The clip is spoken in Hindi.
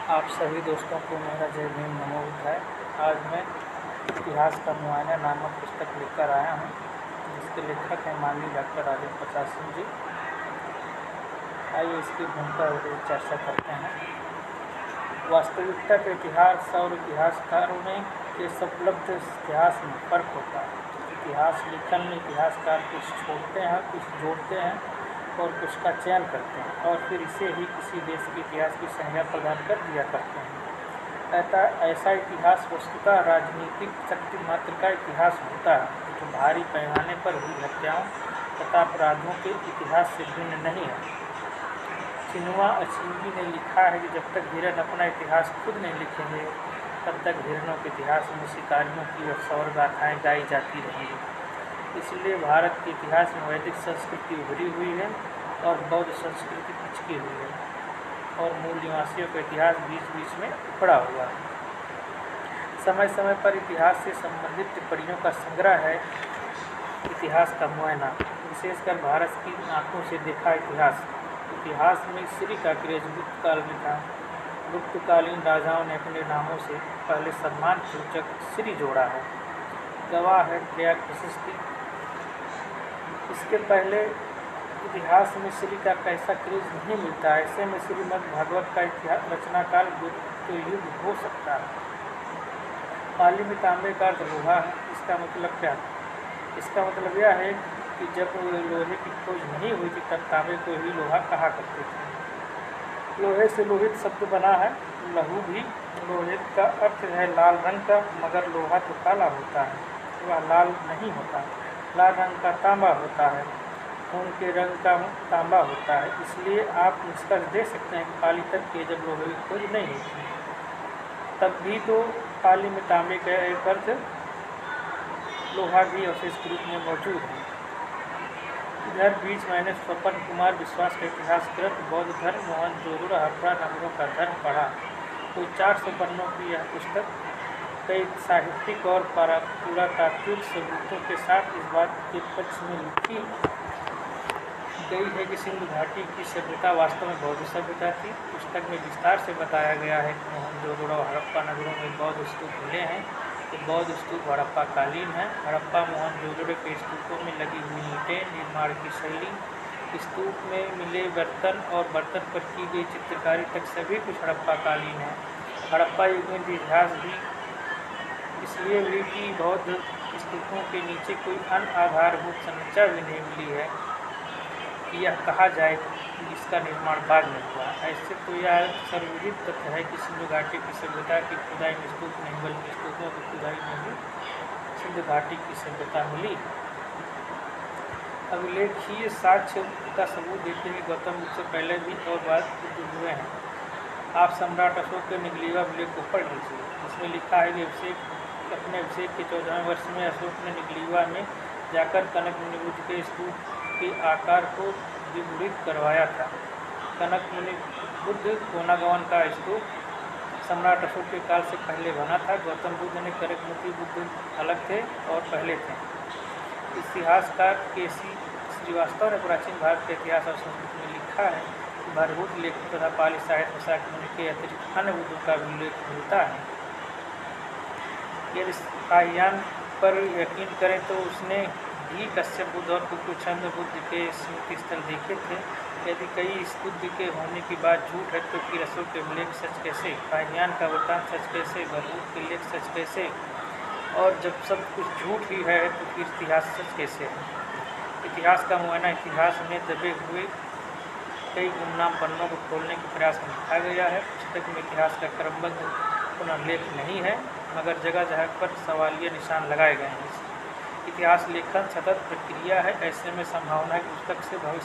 आप सभी दोस्तों को मेरा जय भीम नमो बुद्धाय। आज मैं इतिहास का मुआयना नामक पुस्तक लेकर आया हूँ, जिसके लेखक हैं माननीय डॉक्टर राजेंद्र प्रसाद सिंह जी। आइए इसकी भूमिका पर चर्चा करते हैं। वास्तविकता के इतिहास और इतिहासकारों में के उपलब्ध इतिहास में फ़र्क होता है। इतिहास लेखन में इतिहासकार कुछ छोड़ते हैं, कुछ जोड़ते हैं और कुछ का चयन करते हैं और फिर इसे ही किसी देश के इतिहास की संज्ञा प्रदान कर दिया करते हैं। ऐसा इतिहास वस्तुतः राजनीतिक शक्ति मात्र का इतिहास होता है, जो भारी पैमाने पर हुई हत्याओं तथा अपराधों के इतिहास से भिन्न नहीं है। चिनुआ अचेबे ने लिखा है कि जब तक हिरन अपना इतिहास खुद नहीं लिखेंगे, तब तक हिरणों के इतिहास में शिकारियों की सौर गाथाएँ गाई जाती रहेंगी। इसलिए भारत के इतिहास में वैदिक संस्कृति उभरी हुई है और बौद्ध संस्कृति पिछड़ी हुई है और मूल निवासियों का इतिहास बीच बीच में उखड़ा हुआ है। समय समय पर इतिहास से संबंधित टिप्पणियों का संग्रह है इतिहास का मुआयना, विशेषकर भारत की आंखों से देखा इतिहास। इतिहास में श्री का क्रेज गुप्त काल में था। गुप्तकालीन राजाओं ने अपने नामों से पहले सम्मान सूचक श्री जोड़ा है। गवाह है प्रयाग प्रशस्ति। इसके पहले इतिहास में श्री का कैसा क्रेज नहीं मिलता। ऐसे में श्रीमद् भागवत का इतिहास रचना काल गुप्त युग हो सकता है। पाली में तांबे का अर्थ लोहा है। इसका मतलब क्या है? इसका मतलब यह है कि जब लोहे की खोज नहीं हुई थी, तब तांबे को ही लोहा कहा करते थे। लोहे से लोहित शब्द बना है। लहू भी लोहित का अर्थ है लाल रंग का, मगर लोहा तो काला होता है, वह लाल नहीं होता। लाल रंग का तांबा होता है, खून के रंग का तांबा होता है। इसलिए आप निष्कर्ष दे सकते हैं कि पाली तक के जब लोहे की खोज नहीं हुई थी, तब भी तो पाली में तांबे का एक अर्थ लोहा भी अवशेष के रूप में मौजूद है। इधर बीच मैंने स्वपन कुमार विश्वास का इतिहास ग्रंथ बौद्ध धर्म मोहनजोदड़ो हड़प्पा नगरों का धर्म पढ़ा। कोई 400 पन्नों की यह पुस्तक कई साहित्यिक और पुरातात्विक सबूतों के साथ इस बात के पक्ष में लिखी गई है कि सिंधु घाटी की सभ्यता वास्तव में बौद्ध सभ्यता थी। पुस्तक में विस्तार से बताया गया है कि मोहनजोदड़ो हड़प्पा नगरों में बौद्ध स्तूप मिले हैं। कि बौद्ध स्तूप हड़प्पा कालीन है। हड़प्पा मोहनजोदड़ो के स्तूपों में लगी हुई ईंटें, निर्माण की शैली, स्तूप में मिले बर्तन और बर्तन पर की गई चित्रकारी तक सभी कुछ हड़प्पा कालीन है। हड़प्पा युग में इतिहास भी इसलिए भी कि बौद्ध स्तूपों के नीचे कोई अन्य आधारभूत संरचना भी नहीं मिली है कि यह कहा जाए कि इसका निर्माण बाद में हुआ। ऐसे तो यह सर्वविदित तथ्य है कि सिंधु घाटी की सभ्यता की खुदाई में स्तूप नहीं बल्कि स्तूपों की खुदाई में भी सिंधु घाटी की सभ्यता मिली। अभिलेखीय साक्ष्य का सबूत देते हैं कि गौतम बुद्ध से पहले भी और बाद बुद्ध हुए हैं। आप सम्राट अशोक के निगलीवा अभिलेख को पढ़ लीजिए। इसमें लिखा है कि अपने अभिषेक के 14वें वर्ष में अशोक ने निगलीवा में जाकर कनक मुनि बुद्ध के स्तूप के आकार को द्विगुणित करवाया था। कनक मुनि बुद्ध कोनागवन का स्तूप सम्राट अशोक के काल से पहले बना था। गौतम बुद्ध ने कनक मुनि बुद्ध अलग थे और पहले थे। इतिहासकार केसी श्रीवास्तव ने प्राचीन भारत के इतिहास और संस्कृति में लिखा है कि भरभूत लेखों तथा पाली साहित्य में शाक्य के अतिरिक्त अन्य बुद्धों का भी उल्लेख मिलता है। यदि काह्यान पर यकीन करें तो उसने भी कश्यप बुद्ध और कुकुचंद्र बुद्ध के स्मृति स्थल देखे थे। यदि कई इस बुद्ध के होने की बात झूठ है, तो फिर अशोक के लेख सच कैसे, काह्यान का वृत्तांत सच कैसे, भरभूत के लेख सच कैसे? और जब सब कुछ झूठ ही है तो फिर इतिहास सच कैसे है? इतिहास का मुआयना इतिहास में दबे हुए कई गुमनाम पन्नों को खोलने के प्रयास में लिखा गया है। पुस्तक में इतिहास का क्रमबद्ध पुनर्लेख नहीं है, मगर जगह जगह पर सवालिया निशान लगाए गए हैं। इतिहास लेखन सतत प्रक्रिया है। ऐसे में संभावना है कि पुस्तक से भविष्य